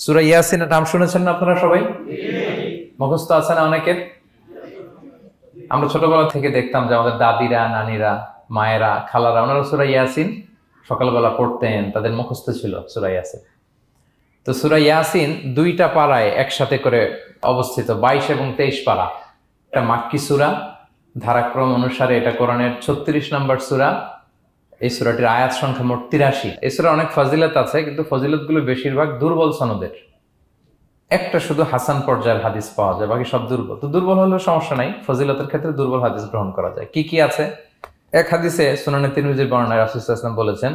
সূরা ইয়াসিনের নাম শুনেছেন না আপনারা সবাই? মুখস্থ আছে না অনেকের? আমরা ছোটবেলা থেকে দেখতাম যে আমাদের দাদিরা, নানিরা, মায়েরা, খালারা ওনারা সূরা ইয়াসিন সকালবেলা পড়তেন, তাদের মুখস্থ ছিল সূরা ইয়াসিন। তো সূরা ইয়াসিন দুইটা পারায় একসাথে করে অবস্থিত, 22 এবং 23 পারা। এটা মাক্কি সূরা, ধারাক্রম অনুসারে এটা কোরআনের 36 নম্বর সূরা। এই সূরাটির আয়াত সংখ্যা মোট 83। এই সূরা অনেক ফজিলত আছে, কিন্তু ফজিলতগুলো বেশিরভাগ দুর্বল সনদের। একটা শুধু হাসান পর্যায়ের হাদিস পাওয়া যায়, বাকি সব দুর্বল। তো দুর্বল হলেও সমস্যা নাই, ফজিলতের ক্ষেত্রে দুর্বল হাদিস গ্রহণ করা যায়। কি কি আছে? এক হাদিসে সুনানে তিরমিজির বর্ণনায় রাসূল সাল্লাল্লাহু আলাইহি ওয়াসাল্লাম বলেছেন,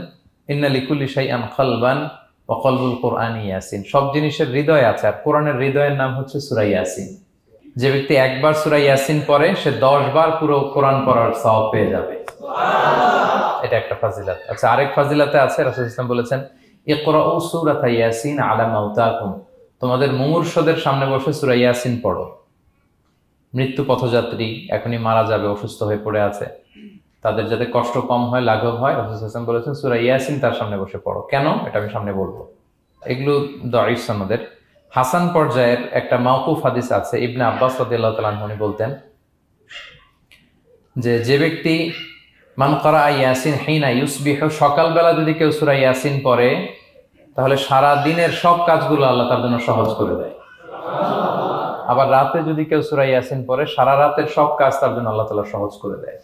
ইন্না লিকুল্লি শাইআন কলবান ওয়া কলবুল কুরআনি ইয়াসিন। সব জিনিসের হৃদয় আছে, আর কোরআনের হৃদয়ের নাম হচ্ছে সূরা ইয়াসিন। যে ব্যক্তি একবার সূরা ইয়াসিন পড়ে, সে 10 বার পুরো কোরআন পড়ার সওয়াব পেয়ে যাবে। এটা একটা ফাজিলত। আচ্ছা, আরেক ফাজিলতে আছে, রাসূল সাল্লাল্লাহু আলাইহি ওয়াসাল্লাম বলেছেন, ইকরাউ সূরাতা ইয়াসিন আলা মাউতাকুম। তোমাদের মুমূর্ষদের সামনে বসে সূরা ইয়াসিন পড়ো। মৃত্যু পথযাত্রী এখনই মারা যাবে, অসুস্থ হয়ে পড়ে আছে, তাদের যাতে কষ্ট কম হয়, লাঘব হয়, রাসূল সাল্লাল্লাহু আলাইহি ওয়াসাল্লাম বলেছেন সূরা ইয়াসিন তার সামনে বসে পড়ো। কেন? এটা আমি সামনে বলবো। এগুলো দাঈফ সনদের। হাসান পর্যায়ের একটা মাওকুফ হাদিস আছে, ইবনে আব্বাস রাদিয়াল্লাহু তাআলা আনহু বলতেন যে ব্যক্তি মান ক্বারা ইয়াসিন হিনা ইউসবিহু, সকালবেলা যদি কেউ সূরা ইয়াসিন পড়ে, তাহলে সারা দিনের সব কাজগুলো আল্লাহ তার জন্য সহজ করে দেয়। আবার রাতে যদি কেউ সূরা ইয়াসিন পড়ে, সারা রাতের সব কাজ তার জন্য আল্লাহ তাআলা সহজ করে দেয়।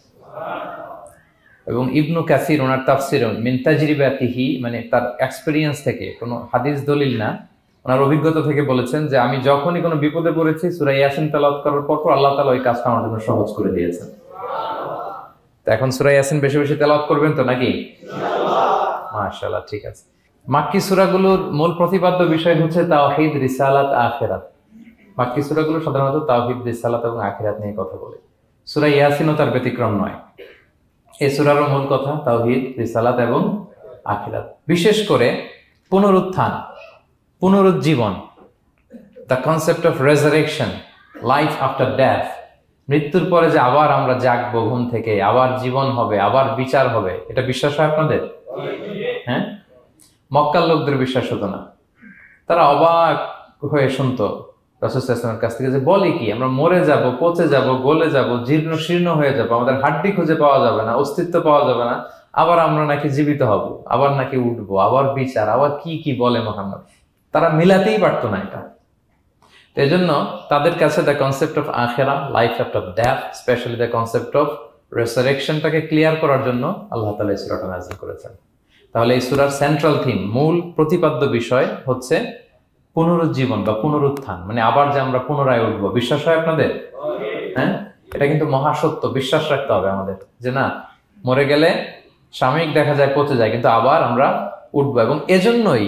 এবং ইবনু কাসির ওনার তাফসিরে মিন তাজরিবাতিহি, মানে তার এক্সপেরিয়েন্স থেকে, কোনো হাদিস দলিল না, ওনার অভিজ্ঞতা থেকে বলেছেন যে আমি যখনই কোনো বিপদে পড়েছি সূরা ইয়াসিন তেলাওয়াত করার পর আল্লাহ তাআলা ওই কাজটা আমার জন্য সহজ করে দিয়েছেন। তো এখন সূরা ইয়াসিন বেশি বেশি তেলাওয়াত করবেন তো নাকি? ইনশাআল্লাহ। মাশাআল্লাহ, ঠিক আছে। মাক্কি সূরাগুলোর মূল প্রতিপাদ্য বিষয় হচ্ছে তাওহীদ, রিসালাত, আখিরাত। মাক্কি সূরাগুলো সাধারণত তাওহীদ, রিসালাত এবং আখিরাত নিয়ে কথা বলে। সূরা ইয়াসিনও তার ব্যতিক্রম নয়। এই সূরারও মূল কথা তাওহীদ, রিসালাত এবং আখিরাত। বিশেষ করে পুনরুত্থান, পুনরুজ্জীবন, the concept of resurrection, life after death, মৃত্যুর পরে যে আবার আমরা জাগবো ঘুম থেকে, আবার জীবন হবে, আবার বিচার হবে, এটা বিশ্বাস হয় আপনাদের? হ্যাঁ, মক্কার লোকদের বিশ্বাস হতো না। তারা অবাক হয়ে শুনতো রাসূল সাল্লাল্লাহু আলাইহি ওয়াসাল্লামের কাছ থেকে যে বলে কি, আমরা মরে যাব, পচে যাব, গলে যাব, জীর্ণ শীর্ণ হয়ে যাব, আমাদের হাড্ডি খুঁজে পাওয়া যাবে না, অস্তিত্ব পাওয়া যাবে না, আবার আমরা নাকি জীবিত হব, আবার নাকি উঠবো, আবার বিচার, আবার কি কি বলে মুহাম্মদ। তারা মিলাতেই পারতো না এটা। এই জন্য তাদের কাছে দ্য কনসেপ্ট অফ আখিরা, life after death, specially the concept of রেসারেকশনটাকে ক্লিয়ার করার জন্য আল্লাহ তাআলা এই সূরাটা নাযিল করেছেন। তাহলে এই সূরার সেন্ট্রাল থিম, মূল প্রতিপাদ্য বিষয় হচ্ছে পুনরুজ্জীবন বা পুনরুত্থান, মানে আবার যে আমরা পুনরায় উঠবো। বিশ্বাস হয় আপনাদের? হ্যাঁ, এটা কিন্তু মহাসত্য, বিশ্বাস রাখতে হবে আমাদের যে না, মরে গেলে সাময়িক দেখা যায় পচে যায়, কিন্তু আবার আমরা উঠবো। এবং এজন্যই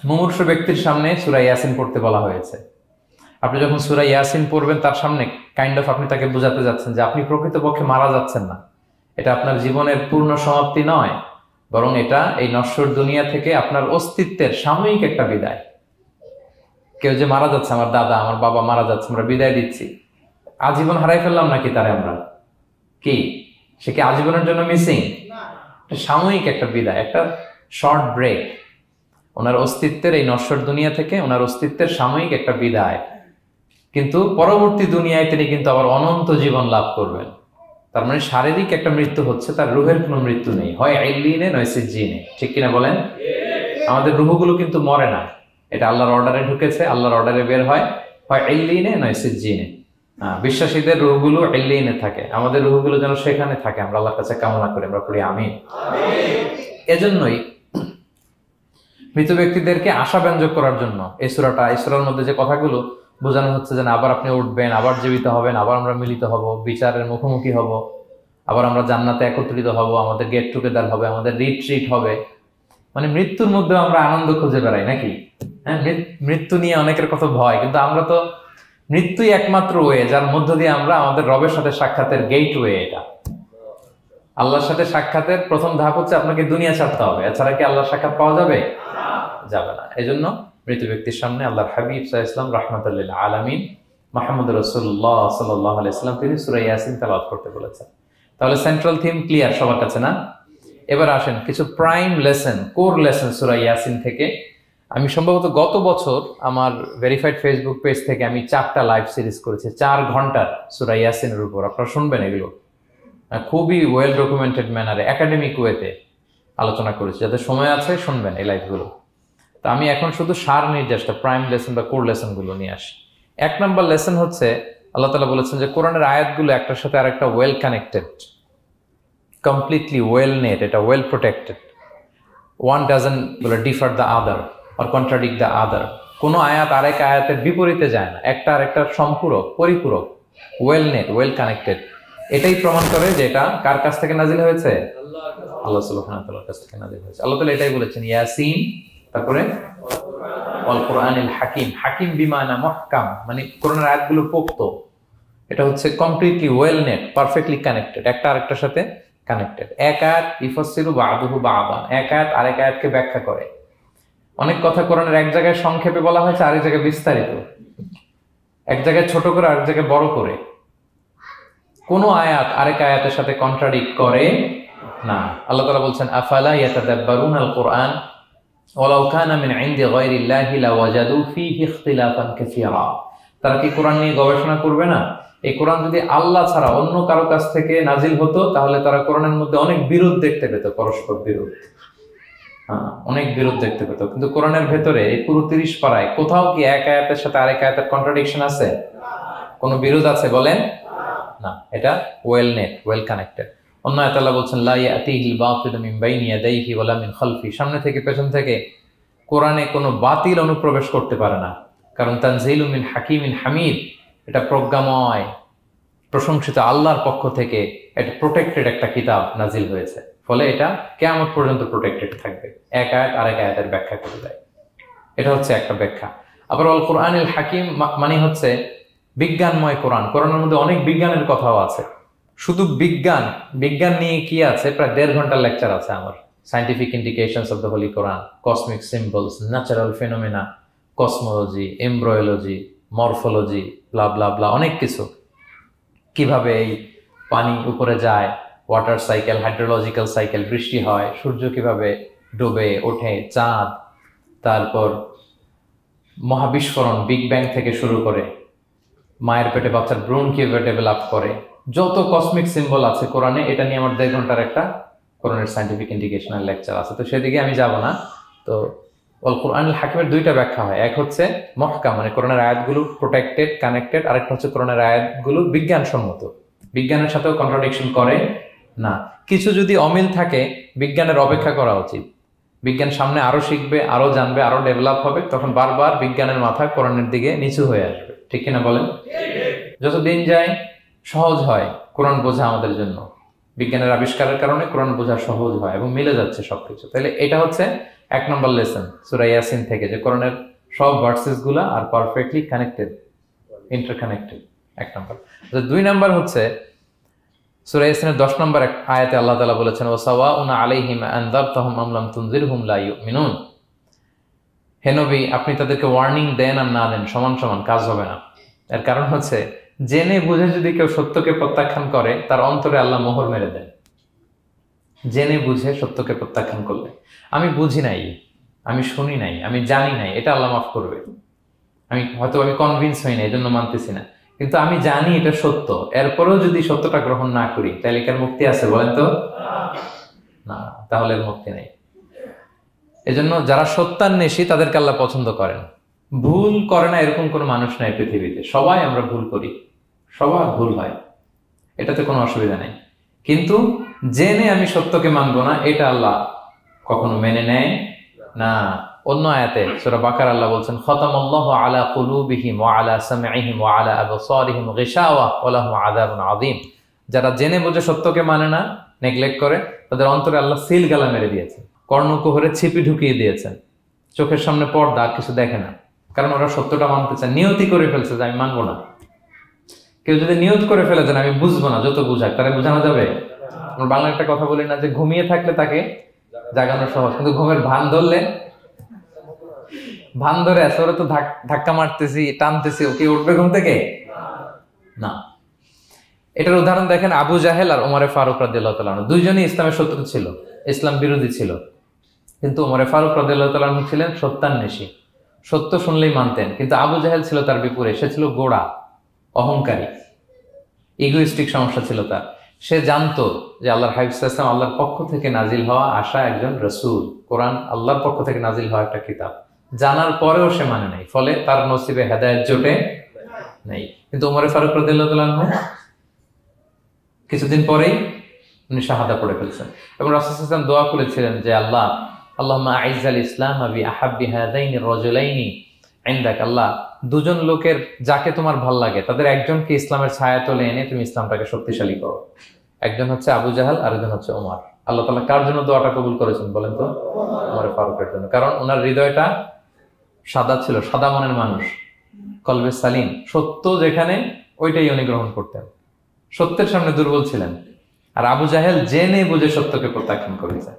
মুমূর্ষু ব্যক্তির সামনে সূরা ইয়াসিন পড়তে বলা হয়েছে। আপনি যখন সূরা ইয়াসিন পড়বেন, তার সামনে কাইন্ড অফ আপনি তাকে বোঝাতে যাচ্ছেন যে আপনি প্রকৃতপক্ষে মারা যাচ্ছেন না, এটা আপনার জীবনের পূর্ণ সমাপ্তি নয়, বরং এটা এই নশ্বর দুনিয়া থেকে আপনার অস্তিত্বের সাময়িক একটা বিদায়। কেউ যে মারা যাচ্ছে, আমার দাদা, আমার বাবা মারা যাচ্ছে, আমরা বিদায় দিচ্ছি, আজীবন হারাই ফেললাম নাকি তারে আমরা? কি সে কি আজীবনের জন্য মিসিং? সাময়িক একটা বিদায়, একটা শর্ট ব্রেক। ওনার অস্তিত্বের এই নশ্বর দুনিয়া থেকে ওনার অস্তিত্বের সাময়িক একটা বিদায়, কিন্তু পরবর্তী দুনিয়ায় তিনি কিন্তু আবার অনন্ত জীবন লাভ করবেন। তার মানে শারীরিক একটা মৃত্যু হচ্ছে, তার রুহের কোনো মৃত্যু নেই, হয় ইল্লিনে নয় সিজ্জিনে। ঠিক কিনা বলেন? আমাদের রুহগুলো কিন্তু মরে না, এটা আল্লাহর অর্ডারে ঢুকেছে, আল্লাহর অর্ডারে বের হয় ইল্লিনে নয় সিজ্জিনে। বিশ্বাসীদের রুহগুলো ইল্লিনে থাকে, আমাদের রুহগুলো যেন সেখানে থাকে, আমরা আল্লাহর কাছে কামনা করি, আমরা পড়ি আমিন। এজন্যই মৃত ব্যক্তিদেরকে আশাব্যঞ্জক করার জন্য এই সূরার মধ্যে যে কথাগুলো বোঝানো হচ্ছে যে আবার আপনি উঠবেন, আবার জীবিত হবেন, আবার আমরা মিলিত হব, বিচারের মুখোমুখি হব, আবার আমরা জান্নাতে একত্রিত হব, আমাদের গেট টুগেদার হবে, আমাদের রিট্রিট হবে। মানে মৃত্যুর মধ্যে আমরা আনন্দ খুঁজে বেড়াই নাকি? হ্যাঁ, মৃত্যু নিয়ে অনেকের কত ভয়, কিন্তু আমরা তো মৃত্যুই একমাত্র ওয়ে যার মধ্য দিয়ে আমরা আমাদের রবের সাথে সাক্ষাতের গেট ওয়ে। এটা আল্লাহর সাথে সাক্ষাতের প্রথম ধাপ হচ্ছে আপনাকে দুনিয়া ছাড়তে হবে, এছাড়া কি আল্লাহর সাক্ষাৎ পাওয়া যাবে? যাবে না। এই জন্য মৃত ব্যক্তির সামনে আল্লাহর হাবিব সাল্লাল্লাহু আলাইহি ওয়াসাল্লাম রাহমাতুল লিল আলামিন মুহাম্মদ রাসূলুল্লাহ সাল্লাল্লাহু আলাইহি ওয়াসাল্লাম তিনি সূরা ইয়াসিন তেলাওয়াত করতে বলেছেন। তাহলে সেন্ট্রাল থিম ক্লিয়ার সবার কাছে না? এবার আসেন কিছু প্রাইম লেসন, কোর লেসন সূরা ইয়াসিন থেকে আমি সম্ভবত গত বছর আমার ভেরিফাইড ফেসবুক পেজ থেকে আমি 4টা লাইভ সিরিজ করেছি 4 ঘন্টার সূরা ইয়াসিনের উপর। আপনারা শুনবেন এগুলো, খুবই ওয়েল ডকুমেন্টেড ম্যানারে একাডেমিক ওয়েতে আলোচনা করেছি। যাদের সময় আছে শুনবেন এই লাইভগুলো। তো আমি এখন শুধু সার নির্দেশটা প্রাইম লেসন বা কোর লেসনগুলো নিয়ে আসি। 1 নম্বর লেসন হচ্ছে আল্লাহ তাআলা বলেছেন যে কোরআনের আয়াতগুলো একটার সাথে আরেকটা well connected, completely well knit, এটা well protected. One doesn't differ the other or contradict the other. কোনো আয়াত আরেক আয়াতের বিপরীতে যায় না, একটা আরেকটার সম্পূরক, পরিপূরক, ওয়েল নেট, ওয়েল কানেক্টেড। এটাই প্রমাণ করে যে এটা কার কাছ থেকে নাজিল হয়েছে? আল্লাহ সুবহানাহু ওয়া তাআলার কাছ থেকে নাজিল হয়েছে। আল্লাহ তাআলা এটাই বলেছেন ইয়াসিন, তারপরে ওয়াল কোরআনিল হাকিম। হাকিম বিমানা মুহকাম, মানে কোরআনের আয়াতগুলো পোক্ত। এটা হচ্ছে completely well net, perfectly connected, একটা আরেকটার সাথে কানেক্টেড। এক আয়াত ইফাসসিরু বা'দুহু বা'দান, এক আয়াত আরেক আয়াতকে ব্যাখ্যা করে। অনেক কথা কোরআনের এক জায়গায় সংক্ষেপে বলা হয়েছে, আরেক জায়গায় বিস্তারিত, এক জায়গায় ছোট করে আরেক জায়গায় বড় করে। কোন আয়াত আরেক আয়াতের সাথে কন্ট্রাডিক্ট করে না। আল্লাহ তাআলা বলছেন আফালা ইয়াতাদাব্বারুনাল কুরআন ওয়ালাউ কানা মিন ইনদি গায়রিল্লাহি লাওয়াজাদু ফীহি ইখতিলাফান কাসীরা। তারা কি কোরআন নিয়ে গবেষণা করবে না? এই কোরআন যদি আল্লাহ ছাড়া অন্য কারো কাছ থেকে নাজিল হতো তাহলে তারা কোরআনের মধ্যে অনেক বিরোধ দেখতে পেত, পরস্পর বিরোধ, অনেক বিরোধ দেখতে পেত। কিন্তু কোরআনের ভেতরে এই পুরো 30 পারায় কোথাও কি এক আয়াতের সাথে আরেক আয়াতের কন্ট্রাডিকশন আছে? কোনো বিরোধ আছে বলেন? না, এটা ওয়েল নেট, ওয়েল কানেক্টেড। অন্য আয়াতে আল্লাহ বলছেন লা ইয়াতিহিল বাতিলু মিন বাইনি ইয়াদাইহি ওয়ালা মিন খালফি। সামনে থেকে পেছন থেকে কোরআনে কোনো বাতিল অনুপ্রবেশ করতে পারে না, কারণ তানজিলু মিন হাকিমিন হামিদ, এটা প্রজ্ঞাময় প্রশংসিত আল্লাহর পক্ষ থেকে এটা প্রোটেক্টেড একটা কিতাব নাজিল হয়েছে। ফলে এটা কিয়ামত পর্যন্ত প্রোটেক্টেড থাকবে। এক আয়াত আরেক আয়াতের ব্যাখ্যা করে দেয়, এটা হচ্ছে একটা ব্যাখ্যা। আবার আল কোরআনিল হাকিম মানে হচ্ছে বিজ্ঞানময় কোরআন। কোরআনের মধ্যে অনেক বিজ্ঞানের কথাও আছে। শুধু বিজ্ঞান নিয়ে কি আছে, প্রায় 1.5 ঘন্টার লেকচার আছে আমার। Scientific indications of the holy Quran, cosmic symbols, natural phenomena, cosmology, embryology, morphology, blah blah blah, অনেক কিছু। কিভাবে এই পানি উপরে যায়, ওয়াটার সাইকেল, হাইড্রোলজিক্যাল সাইকেল, বৃষ্টি হয়, সূর্য কিভাবে ডুবে ওঠে, চাঁদ, তারপর মহাবিস্ফোরণ, বিগ ব্যাং থেকে শুরু করে মায়ের পেটে বাচ্চার ভ্রূণ কিভাবে ডেভেলপ করে, যত কসমিক সিম্বল আছে কোরআনে, এটা নিয়ে আমার 1.5 ঘন্টার একটা কোরআনের সায়েন্টিফিক ইন্ডিকেশনাল লেকচার আছে। তো সেদিকে আমি যাব না। তো আল কোরআনুল হাকিমের 2টা ব্যাখ্যা হয়। এক হচ্ছে মুহকাম, মানে কোরআনের আয়াতগুলো প্রোটেক্টেড, কানেক্টেড। আরেকটা হচ্ছে কোরআনের আয়াতগুলো বিজ্ঞানসম্মত, বিজ্ঞানের সাথেও কন্ট্রাডিকশন করে না। কিছু যদি অমিল থাকে, বিজ্ঞানের অপেক্ষা করা উচিত। বিজ্ঞান সামনে আরো শিখবে, আরো জানবে, আরো ডেভেলপ হবে, তখন বারবার বিজ্ঞানের মাথা কোরআনের দিকে নিচু হয়ে আসবে। ঠিক কিনা বলেন? যত দিন যায় সহজ হয় কোরআন বোঝা আমাদের জন্য। বিজ্ঞানের আবিষ্কারের কারণে কোরআন বোঝা সহজ হয় এবং মিলে যাচ্ছে সবকিছু। তাহলে এটা হচ্ছে 1 নম্বর লেসন সূরা ইয়াসিন থেকে, যে কোরআনের সব ভার্সেস গুলা আর পারফেক্টলি কানেক্টেড, ইন্টারকানেক্টেড। 1 নম্বর। 2 নম্বর হচ্ছে সূরা ইয়াসিনের 10 নম্বর আয়াতে আল্লাহ তাআলা বলেছেন ওয়াসাওয়াউন আলাইহিম আনযারতাহুম আম লাম তুনজিরহুম লা ইউমিনুন। হে নবী, আপনি তাদেরকে ওয়ার্নিং দেন আর না দেন, সমান সমান, কাজ হবে না। এর কারণ হচ্ছে জেনে বুঝে যদি কেউ সত্যকে প্রত্যাখ্যান করে, তার অন্তরে আল্লাহ মোহর মেরে দেন। জেনে বুঝে সত্যকে প্রত্যাখ্যান করলে, আমি বুঝি নাই, আমি শুনি নাই, আমি জানি নাই, এটা আল্লাহ মাফ করবে। আমি কনভিন্স হই না, এই জন্য মানতেছি না, কিন্তু আমি জানি এটা সত্য, এরপরেও যদি সত্যটা গ্রহণ না করি, তাহলে কার মুক্তি আছে বলেন তো? না, তাহলে মুক্তি নেই। এজন্য যারা সত্যান্বেষী তাদেরকে আল্লাহ পছন্দ করেন। ভুল করে না এরকম কোনো মানুষ নাই পৃথিবীতে। সবাই আমরা ভুল করি, সবার ভুল হয়, এটাতে কোনো অসুবিধা নেই। কিন্তু জেনে আমি সত্যকে মানবো না, এটা আল্লাহ কখনো মেনে নেয় না। অন্য আয়াতে সূরা বাকারা আল্লাহ বলছেন খতামাল্লাহু আলা কুলুবিহিম ওয়া আলা সামঈহিম ওয়া আলা আবসারিহিম গিশাওয়া ওয়া লাহুম আযাবুন আযীম। যারা জেনে বুঝে সত্যকে মানে না, নেগলেক্ট করে, তাদের অন্তরে আল্লাহ সিল গালা মেরে দিয়েছেন, কর্ণকুহরে ছিপি ঢুকিয়ে দিয়েছেন, চোখের সামনে পর্দা, আর কিছু দেখে না। কারণ ওরা সত্যটা মানতে চায়, নিয়তি করে ফেলছে যে আমি মানবো না। কেউ যদি নিয়ত করে ফেলে যে আমি বুঝবো না, যত বুঝাক, তারা বুঝানো যাবে? আমরা বাংলা একটা কথা বলি না যে ঘুমিয়ে থাকলে তাকে জাগানো সহজ, কিন্তু ঘুমের ভান ধরলে, ভান ধরে আছে, ওরা তো ধাক্কা মারতেছি, টানতেছি, ওকে উঠবে ঘুম থেকে? না। এটার উদাহরণ দেখেন আবু জাহেল আর ওমরে ফারুক রাদিয়াল্লাহু তাআলা আনহু। দুইজনই ইসলামের শত্রু ছিল, ইসলাম বিরোধী ছিল। কিন্তু ওমর ফারুক রাদিয়াল্লাহু তাআলা আনহু ছিলেন সত্যান্বেষী, সত্য শুনলেই মানতেন। কিন্তু আবু জাহেল ছিল তার বিপরীতে, সে ছিল গোড়া, অহংকারী, ইগোইস্টিক সমস্যা ছিল তার। সে জানতো যে আল্লাহর হাবিব সাল্লাল্লাহু আলাইহি ওয়াসাল্লাম আল্লাহর পক্ষ থেকে নাজিল হওয়া আসা একজন রাসূল, কোরআন আল্লাহর পক্ষ থেকে নাজিল হওয়া একটা কিতাব, জানার পরেও সে মানে নাই, ফলে তার নসিবে হেদায়েত জোটে নাই। কিন্তু ওমর ফারুক রাদিয়াল্লাহু তাআলা আনহু কিছুদিন পরেই উনি শাহাদা পড়ে ফেলছেন এবং রাসূল সাল্লাল্লাহু আলাইহি ওয়াসাল্লাম দোয়া করেছিলেন যে আল্লাহ, আল্লাহুম্মা আইজ্জাল ইসলাম বি আহাব্বি হাযাইনি রাজুলাইনি ইনদাক, আল্লাহ দুজন লোকের যাকে তোমার ভাল লাগে তাদের একজনকে ইসলামের ছায়াতলে এনে তুমি ইসলামটাকে শক্তিশালী করো। একজন হচ্ছে আবু জাহাল, আরেকজন হচ্ছে ওমর। আল্লাহ তাআলা কার জন্য দোয়াটা কবুল করেছেন বলেন তো? ওমর ফারুকের জন্য। কারণ ওনার হৃদয়টা সাদা ছিল, সাদা মনের মানুষ, কলবে সালিম, সত্য যেখানে ওইটাই উনি গ্রহণ করতেন, সত্যের সামনে দুর্বল ছিলেন। আর আবু জাহেল জেনে বুঝে সত্যকে প্রত্যাখ্যান করেছে।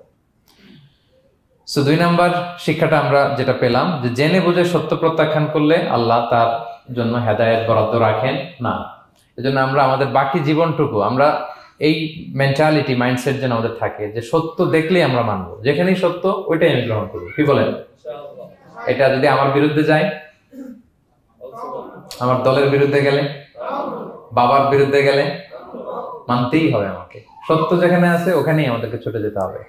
সো 2 নাম্বার শিক্ষাটা আমরা যেটা পেলাম, যে জেনে বুঝে সত্য প্রত্যাখ্যান করলে আল্লাহ তার জন্য হেদায়েত বরাদ্দ রাখেন না। এজন্য আমরা আমাদের বাকি জীবনটুকু আমরা এই মেন্টালিটি, মাইন্ডসেট যেন আমাদের থাকে যে সত্য দেখলেই আমরা মানবো, যেখানেই সত্য ওইটাই আমি গ্রহণ করবো। কি বলেন? এটা যদি আমার বিরুদ্ধে যায়, আমার দলের বিরুদ্ধে গেলে, বাবার বিরুদ্ধে গেলে, মানতেই হবে আমাকে। সত্য যেখানে আছে ওখানেই আমাদেরকে ছুটে যেতে হবে।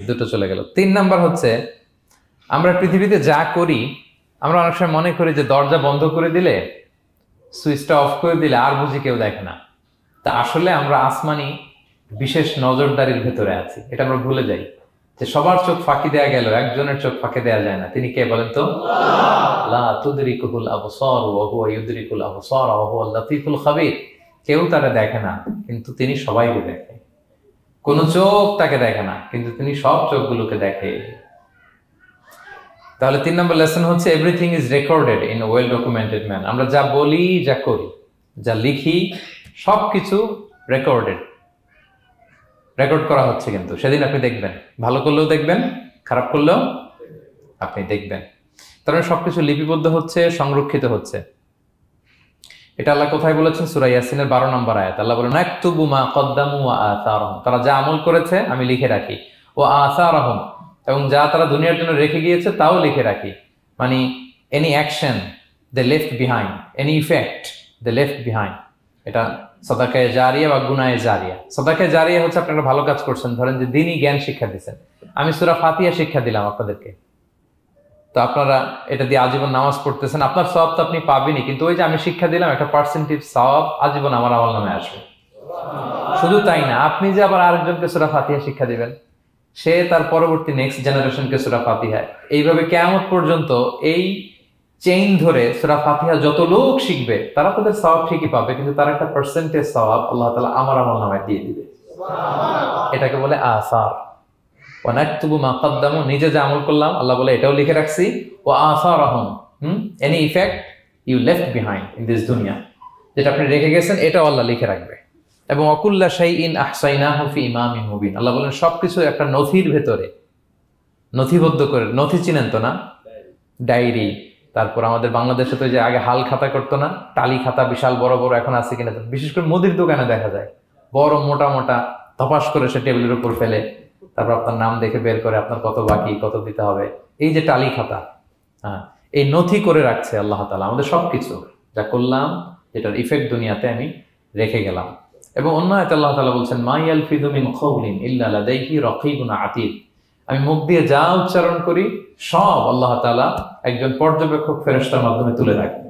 দুটো চলে গেল। 3 নাম্বার হচ্ছে, আমরা পৃথিবীতে যা করি আমরা অনেক সময় মনে করি যে দরজা বন্ধ করে দিলে, সুইচটা অফ করে দিলে আর বুঝি কেউ দেখে না। তা আসলে আমরা আসমানি বিশেষ নজরদারির ভেতরে আছি, এটা আমরা ভুলে যাই যে সবার চোখ ফাঁকি দেয়া গেল, একজনের চোখ ফাঁকি দেয়া যায় না। তিনি কে বলেন তো? লা তুদরিকুল আবসার ওয়া হুয়া ইউদরিকুল আবসার ওয়া হুয়াল লাতীফুল খাবীর। কেউ তাকে দেখে না কিন্তু তিনি সবাইকে দেখে। কোন চোখ তাকে দেখে না কিন্তু তিনি সব চোখগুলোকে দেখে। তাহলে 3 নম্বর লেসন হচ্ছে, everything is recorded in well documented man. আমরা যা বলি, যা করি, যা লিখি, সবকিছু রেকর্ড করা হচ্ছে। কিন্তু সেদিন আপনি দেখবেন, ভালো করলেও দেখবেন, খারাপ করলেও আপনি দেখবেন। তার মানে সবকিছু লিপিবদ্ধ হচ্ছে, সংরক্ষিত হচ্ছে। এটা আল্লাহ কোথায় বলেছেন? সূরা ইয়াসিনের 12 নম্বর আয়াত। আল্লাহ বলেন, নাকতুবু মা কদ্দামু ওয়া আসারহুম, তারা যা আমল করেছে আমি লিখে রাখি। ওয়া আসারহুম, এবং যা তারা দুনিয়ার জন্য রেখে গিয়েছে তাও লিখে রাখি। মানে এনি অ্যাকশন দে লেফট বিহাইন্ড, এনি ইফেক্ট দে লেফট বিহাইন্ড। এটা সাদাকায়ে জারিয়া বা গুনায়ে জারিয়া। সাদাকায়ে জারিয়া হচ্ছে আপনি একটা ভালো কাজ করছেন, ধরেন যে দ্বীনি জ্ঞান শিক্ষা দিচ্ছেন। আমি সূরা ফাতিহা শিক্ষা দিলাম আপনাদেরকে, তো আপনারা এটা দিয়ে আজীবন নামাজ পড়তেছেন, আপনার সওয়াব তো আপনি পাবেনই, কিন্তু ওই যে আমি শিক্ষা দিলাম একটা পার্সেন্টেজ সওয়াব আজীবন আমার আমল নামে আসবে। শুধু তাই না, আপনি যে আবার আরেকজনকে সূরা ফাতিহা শিক্ষা দিবেন, সে তার পরবর্তী নেক্সট জেনারেশনকে সূরা ফাতিহা, এইভাবে কিয়ামত পর্যন্ত এই চেইন ধরে সূরা ফাতিহা যত লোক শিখবে তারা তাদের সওয়াব ঠিকই পাবে, কিন্তু তার একটা পার্সেন্টেজ সওয়াব আল্লাহ তাআলা আমার আমল নামায় দিয়ে দিবে। এটাকে বলে আসার। ওয়া নাকতুবু মা কদ্দামু, নিজে যে আমল করলাম আল্লাহ বলে এটাও লিখে রাখছি। ওয়া আসারহুম, any effect you left behind in this দুনিয়া, যেটা আপনি রেখে গেছেন এটাও আল্লাহ লিখে রাখবে। এবং অকুল্লা শাইইন আহসাইনাহু ফি ইমামিন মুবিন, আল্লাহ বলেন সবকিছু একটা নথির ভেতরে নথিবদ্ধ করে। নথি চিনেন তো না? ডায়েরি। তারপর আমাদের বাংলাদেশে তো যে আগে হাল খাতা করতো না, টালি খাতা বিশাল বড় বড়, এখন আছে কিনা, বিশেষ করে মুদির দোকানে দেখা যায় বড় মোটা মোটা ধপাস করে সে টেবিলের উপর ফেলে, তারপর আপনার নাম দেখে বের করে আপনার কত বাকি, কত দিতে হবে। এই যে টালি খাতা, হ্যাঁ, এই নথি করে রাখছে আল্লাহ তাআলা আমাদের সবকিছু যা করলাম, যেটার ইফেক্ট দুনিয়াতে আমি রেখে গেলাম। এবং অন্য আয়াতে আল্লাহ তাআলা বলছেন, মা ইয়ালফিযু মিন কাওলিন ইল্লা লাদাইহি রাকীবুন আতীদ, আমি মুখ দিয়ে যা উচ্চারণ করি সব আল্লাহ তাআলা একজন পর্যবেক্ষক ফেরেশতার মাধ্যমে তুলে রাখেন,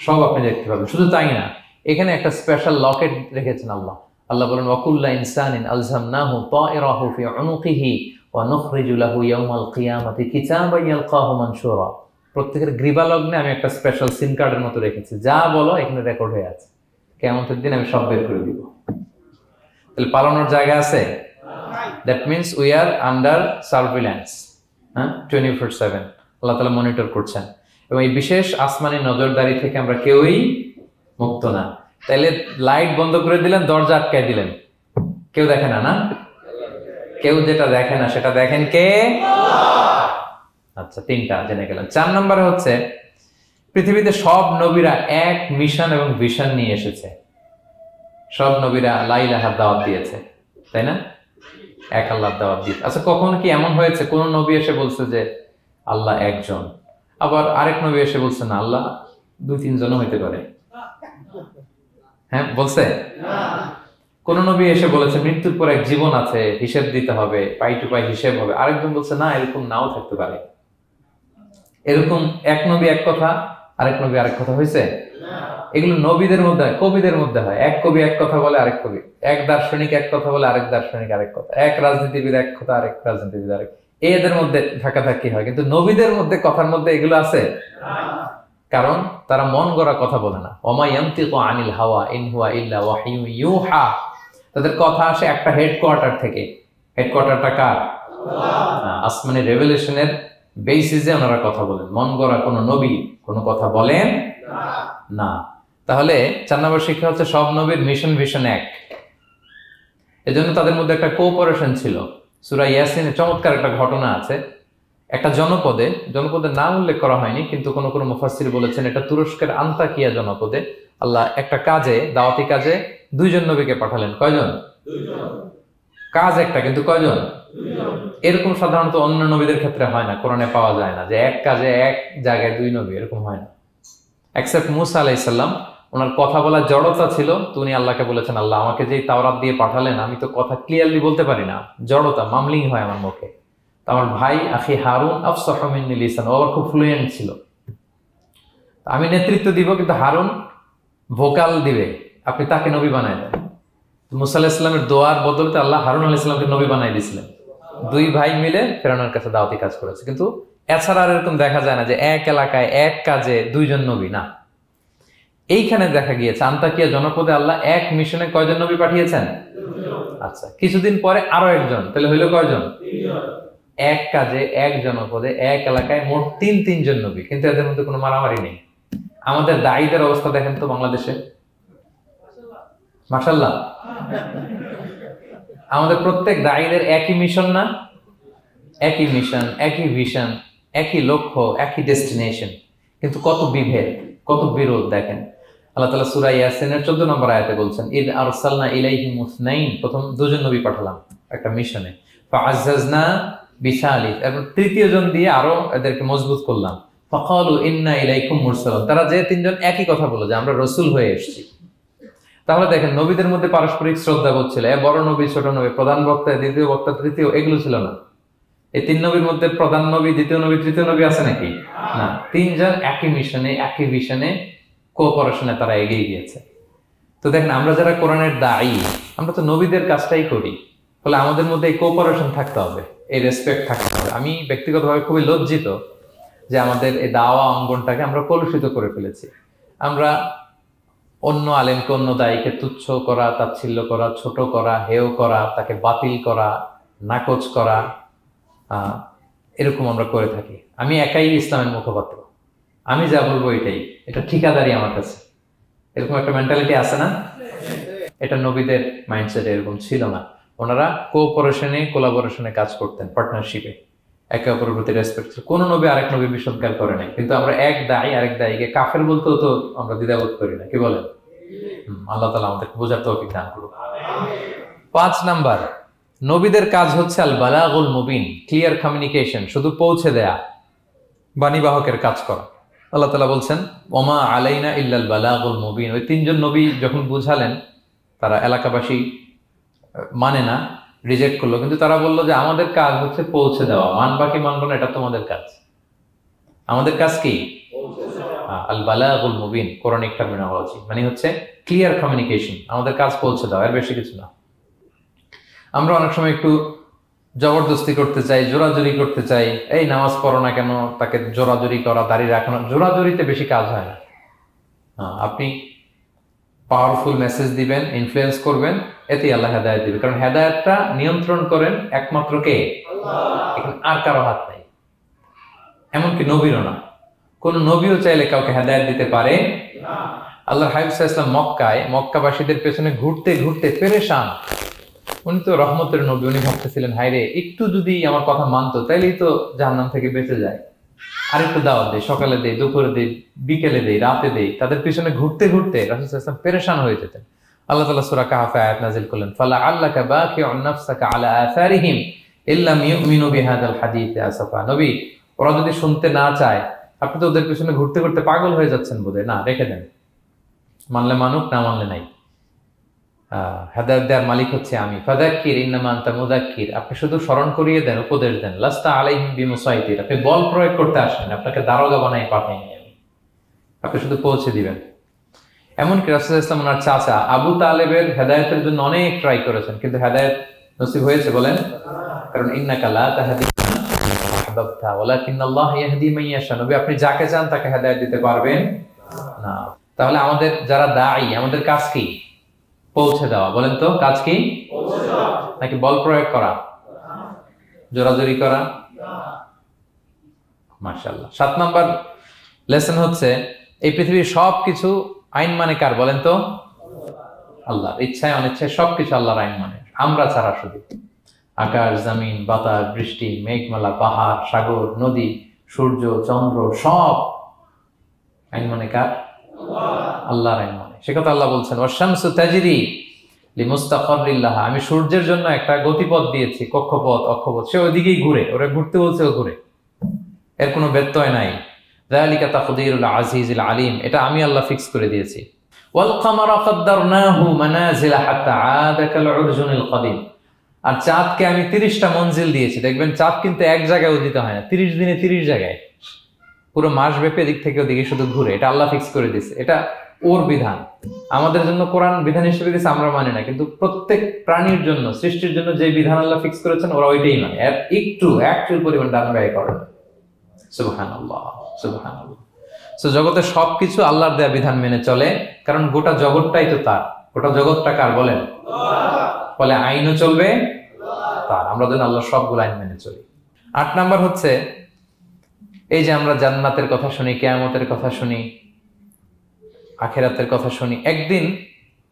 সব আপনি দেখতে পাবেন। শুধু তাই না, এখানে একটা স্পেশাল লকেট রেখেছেন আল্লাহ। আল্লাহ বলেন, ওয়া কুল্লা ইনসানিন আলজামনাহু তায়রাহু ফি উনুকিহি ওয়া নুখরিজু লাহু ইয়াওমাল কিয়ামাতি কিতাবান ইয়ালকাহু মানশুরা। প্রত্যেকের গ্রীবালগ্নে আমি একটা স্পেশাল সিম কার্ডের মতো রেখেছি, যা বলো এখানে রেকর্ড হয়ে আছে, কিয়ামতের দিন আমি সব বের করে দিব। তাহলে পালানোর জায়গা আছে? That means we are under surveillance, 24/7 আল্লাহ তাআলা মনিটর করছেন। এবং এই বিশেষ আসমানি নজরদারি থেকে আমরা কেউই মুক্ত না। তাইলে লাইট বন্ধ করে দিলেন, দরজা আটকায় দিলেন, কেউ দেখে না, না? কেউ যেটা দেখে না সেটা দেখেন কে? আচ্ছা, 3টা জেনে গেলেন। 4 নম্বরে হচ্ছে, পৃথিবীতে সব নবীরা এক মিশন এবং ভিশন নিয়ে এসেছে। সব নবীরা লা ইলাহার দাওয়াত দিয়েছে, তাই না? এক আল্লাহর দাওয়াত দিতে। আচ্ছা, কখনো কি এমন হয়েছে কোন নবী এসে বলছে যে আল্লাহ একজন, আবার আরেক নবী এসে বলছে না আল্লাহ দুই তিনজনও হইতে পারে? হ্যাঁ, বলছে? কোন নবী এসে বলেছে মৃত্যুর পর এক জীবন আছে, হিসেব দিতে হবে, পাই টু পাই হিসেব হবে? আরেকজন বলছে না, এরকম নাও থাকতে পারে। এরকম এক নবী এক কথা, আরেক নবী আরেক কথা হয়েছে? এগুলো নবীদের মধ্যে হয়, কবিদের মধ্যে হয়। এক কবি এক কথা বলে, আরেক কবি, এক দার্শনিক এক কথা বলে, আরেক দার্শনিক আরেক কথা, এক রাজনীতিবিদ এক কথা, আরেক রাজনীতিবিদ আরেক। এদের মধ্যে ধাক্কাধাক্কি হয়, কিন্তু নবীদের মধ্যে কথার মধ্যে এগুলো আছে? কারণ তারা মন গড়া কথা বলে না। ওমা ইয়ানতিকু আনিল হাওয়া ইন হুয়া ইল্লা ওয়াহয়ু ইউহা। তাদের কথা আসে একটা হেডকোয়ার্টার থেকে। হেডকোয়ার্টারটা কার? আসমানি রেভেলেশনের বেসিসে ওনারা কথা বলেন। মন গড়া কোনো নবী কোনো কথা বলেন না। তাহলে 4 নম্বর শিক্ষা হচ্ছে সব নবীর মিশন ভিশন এক। এজন্য তাদের মধ্যে একটা কোঅপারেশন ছিল। সূরা ইয়াসিনে চমৎকার একটা ঘটনা আছে। একটা জনপদের নাম উল্লেখ করা হয়নি, কিন্তু কোন কোন মুফাসসির বলেছেন এটা তুরস্কের আন্তাকিয়া জনপদে আল্লাহ একটা কাজে, দাওয়াতি কাজে 2 জন নবীকে পাঠালেন। কয়জন? 2 জন। কাজ একটা, কিন্তু কয়জন? 2 জন। এরকম সাধারণত অন্য নবীদের ক্ষেত্রে হয় না, কোরআনে পাওয়া যায় না যে এক কাজে এক জায়গায় 2 নবী, এরকম হয় না। এক্সেপ্ট মুসা আলাইহিস সালাম, ওনার কথা বলার জড়তা ছিল, তো উনি আল্লাহকে বলেছেন আল্লাহ আমাকে যেই তাওরাত দিয়ে পাঠালেন আমি তো কথা ক্লিয়ারলি বলতে পারি না, জড়তা, মামলিং হয় আমার মুখে। আমার ভাই আখি হারুন আফসাহু মিন্নি লিসান, ও আবার খুব ফ্লুয়েন্ট ছিল। আমি নেতৃত্ব দিব, কিন্তু হারুন ভোকাল দিবে, আপনি তাকে নবী বানায় দেন। মুসা আলাইহিস সালামের দোয়ার বদলতে আল্লাহ হারুন আলাইহিস সালামকে নবী বানায় দিয়েছিলেন। 2 ভাই মিলে ফেরাউনের কাছে দাওয়াতি কাজ করেছে। কিন্তু এছাড়া আর এরকম দেখা যায় না যে এক এলাকায় এক কাজে 2 জন নবী, না। এইখানে দেখা গিয়েছে আন্তাকিয়া জনপদে আল্লাহ এক মিশনে কয়জন নবী পাঠিয়েছেন? 2 জন। আচ্ছা, কিছুদিন পরে আরো একজন, তাহলে হইল কয়জন? 3 জন। এক কাজে এক জনপদে এক এলাকায় মোট 3 জন নবী, কিন্তু এদের মধ্যে কোনো মারামারি নেই। আমাদের দায়ীদের অবস্থা দেখেন তো বাংলাদেশে, মাশাআল্লাহ। আমাদের প্রত্যেক দায়ীদের একই মিশন না? একই মিশন, একই ভিশন, একই লক্ষ্য, একই ডেস্টিনেশন, কিন্তু কত বিভেদ, কত বিরোধ দেখেন। আল্লাহ তাআলা সূরা ইয়াসিনের 14 নম্বর আয়াতে বলছেন ইদ আরসালনা ইলাইহিম মুসনাইন, প্রথম 2 জন নবী পাঠালাম একটা মিশনে, ফাআজ্জাজনা বিসালিস, এবং 3য় জন দিয়ে আরো এদেরকে মজবুত করলাম। ফাকালু ইন্না ইলাইকুম মুরসালুন, তারা যে 3 জন একই কথা বলে যে আমরা রাসূল হয়ে এসেছি। তাহলে দেখেন নবীদের মধ্যে পারস্পরিক শ্রদ্ধাবোধ ছিল। বড় নবী, ছোট নবী, প্রধান বক্তা, দ্বিতীয় বক্তা, তৃতীয়, এগুলো ছিল না। এই 3 নবীর মধ্যে প্রধান নবী, দ্বিতীয় নবী, তৃতীয় নবী আছে নাকি? না। 3 জন একই মিশনে, একই ভিশনে, কোঅপারেশনে তারা এগিয়ে গিয়েছে। তো দেখেন আমরা যারা কোরআনের দায়ী, আমরা তো নবীদের কাজটাই করি, ফলে আমাদের মধ্যে এই কোঅপারেশন থাকতে হবে, এই রেসপেক্ট থাকতে হবে। আমি ব্যক্তিগতভাবে খুবই লজ্জিত যে আমাদের এই দাওয়া অঙ্গনটাকে আমরা কলুষিত করে ফেলেছি। আমরা অন্য আলেমকে, অন্য দায়ীকে তুচ্ছ করা, তাচ্ছিল্য করা, ছোট করা, হেয় করা, তাকে বাতিল করা, নাকচ করা, এরকম আমরা করে থাকি। আমি একাই ইসলামের মুখপাত্র, আমি যা বলবো এটাই, এটা ঠিকাদারি আমার কাছে, এরকম একটা মেন্টালিটি আছে না? এটা নবীদের মাইন্ডসেট এরকম ছিল না। ওনারা কোঅপারেশনে, কোলাবোরেশনে কাজ করতেন, পার্টনারশিপে, একে অপরের প্রতি রেসপেক্ট ছিল। কোন নবী আরেক নবী বিষদগার করে নাই, কিন্তু আমরা এক দায়ী আরেক দায়ীকে কাফের বলতেও তো আমরা দ্বিধাবোধ করি না, কি বলেন? আল্লাহ তাআলা আমাদেরকে বোঝার তৌফিক দান করুন। 5 নাম্বার, নবীদের কাজ হচ্ছে আল বালাগুল মুবিন, ক্লিয়ার কমিউনিকেশন, শুধু পৌঁছে দেয়া, বাণীবাহকের কাজ করা। আল্লাহ তাআলা বলছেন ওমা আলাইনা ইল্লাল বালাগুল মুবিন। ওই 3 জন নবী যখন বুঝালেন, তারা এলাকাবাসী মানে না, রিজেক্ট করলো, কিন্তু তারা বললো যে আমাদের কাজ হচ্ছে পৌঁছে দেওয়া, মানবা কি মানবো না এটা তোমাদের কাজ। আমাদের কাজ কি? আল বালাগুল মুবিন, কোরআনিক টার্মিনোলজি, মানে হচ্ছে ক্লিয়ার কমিউনিকেশন, আমাদের কাজ পৌঁছে দেওয়া, এর বেশি কিছু না। আমরা অনেক সময় একটু জবরদস্তি করতে চাই, জোরাজুরি করতে চাই, এই নামাজ পড়ো না কেন, তাকে জোরাজুরি করা, দাঁড়িয়ে রাখানো, জোরাজুরিতে বেশি কাজ হয় না। আপনি পাওয়ারফুল মেসেজ দিবেন, ইনফ্লুয়েন্স করবেন, এতেই আল্লাহ হেদায়েত দিবে। কারণ হেদায়েতটা নিয়ন্ত্রণ করেন একমাত্র কে? আল্লাহ। এখানে আর কারো হাত নাই, এমনকি নবীরও না। কোন নবীও চাইলে কাউকে হেদায়েত দিতে পারে না। আল্লাহর হাবিব সাল্লাল্লাহু আলাইহি ওয়াসাল্লাম মক্কায় মক্কাবাসীদের পেছনে ঘুরতে ঘুরতে পেরেশান। উনি তো রহমতের নবী, উনি ভাবতেছিলেন হায়রে একটু যদি আমার কথা মানতো তাইলেই তো জাহান্নাম থেকে বেঁচে যায়, আর একটু দাওয়াত দেই, সকালে দেই, দুপুরে দেই, বিকেলে দেই, রাতে দেই। তাদের পিছনে ঘুরতে ঘুরতে রাসূল সাল্লাল্লাহু আলাইহি ওয়াসাল্লাম পেরেশান হয়ে যেতেন। আল্লাহ তাআলা সূরা কাহফে আয়াত নাযিল করলেন, ফালাআল্লাকা বাকিউন নাফসাকা আলা আথারিহিম ইল্লাম ইউমিনু বিহাদাল হাদীথি আসাফা। নবী, ওরা যদি শুনতে না চায়, আপনি তো ওদের পিছনে ঘুরতে ঘুরতে পাগল হয়ে যাচ্ছেন বোধহয়, না রেখে দেন, মানলে মানুক, না মানলে নাই। হেদায়েত দেওয়ার মালিক হচ্ছে আমি। ফাযাক্কির ইন্নামা আনতা মুযাক্কির, আপনি শুধু স্মরণ করিয়ে দেন, উপদেশ দেন। লাস্তা আলাইহিম বিমুসাইতির, আপনি বল প্রয়োগ করতে আসেন, আপনাকে দারোগা বানাই পাঠাইনি আমি, আপনি শুধু পৌঁছে দিবেন। এমনকি রাসূলুল্লাহ সাল্লাল্লাহু আলাইহি ওয়াসাল্লাম ওনার চাচা আবু তালেবের হেদায়েতের জন্য অনেক ট্রাই করেছেন, কিন্তু হেদায়েত নসিব হয়েছে বলেন? কারণ ইন্নাকা লা তাহদি মান আহবাবতা ওয়ালাকিন্নাল্লাহ ইয়াহদি মান ইয়াশা। নবী, আপনি যাকে চান তাকে হেদায়েত দিতে পারবেন না। তাহলে আমাদের যারা দাঈ, আমাদের কাজ কি? পৌঁছে দেওয়া। বলেন তো, কাজ কি? পৌঁছে দেওয়া। নাকি বল প্রয়োগ করা, জোরাজুরি করা? মাশাআল্লাহ। 7 নাম্বার লেসন হচ্ছে, এই পৃথিবীর সবকিছু আইন মানে কার? বলেন তো, আল্লাহর। ইচ্ছায় অনিচ্ছায় সবকিছু আল্লাহর আইন মানে, আমরা ছাড়া শুধু। আকাশ, জমিন, বাতাস, বৃষ্টি, মেঘমালা, পাহাড়, সাগর, নদী, সূর্য, চন্দ্র, সব আইন মানে কার? আল্লাহর আইন মানে। সে কথা আল্লাহ বলছেন, ওয়াশ-শামসু তাজরি লিমুস্তাকাররিল লাহা, আমি সূর্যের জন্য একটা গতিপথ দিয়েছি, কক্ষপথ, অক্ষপথ, সে ওইদিকেই ঘুরে, ওরা ঘুরতে বলছে ও ঘুরে, এর কোনো ব্যত্যয় নাই। যালিকা তাকদীরুল আজিজিল আলিম, এটা আমি আল্লাহ ফিক্স করে দিয়েছি। ওয়াল কামারা কাদ্দারনাহু মানাজিলা হাত্তা আদা কাল উরজুনিল কাদিম, আর চাঁদকে আমি 30টা মঞ্জিল দিয়েছি। দেখবেন চাঁদ কিন্তু এক জায়গায় উদিত হয় না, 30 দিনে 30 জায়গায়, পুরো মাস ব্যাপী এদিক থেকে ওদিকে শুধু ঘুরে। এটা আল্লাহ ফিক্স করে দিয়েছে, এটা ওর বিধান। আমাদের জন্য কোরআন বিধান হিসেবে দিয়েছে, আমরা মানি না, কিন্তু প্রত্যেক প্রাণীর জন্য, সৃষ্টির জন্য যে বিধান আল্লাহ ফিক্স করেছেন ওরা ওইটাই মানে, এর একটু একচুল পরিমাণ ডান ব্যয় করে না। সুবহানাল্লাহ, সুবহানাল্লাহ। সো জগতের সবকিছু আল্লাহর দেয়া বিধান মেনে চলে, কারণ গোটা জগৎটাই তো তার। গোটা জগৎটা কার বলেন? ফলে আইনও চলবে তার। আমরা যেন আল্লাহর সবগুলো আইন মেনে চলি। 8 নাম্বার হচ্ছে, এই যে আমরা জান্নাতের কথা শুনি, কিয়ামতের কথা শুনি, আখিরাতের কথা শুনি, একদিন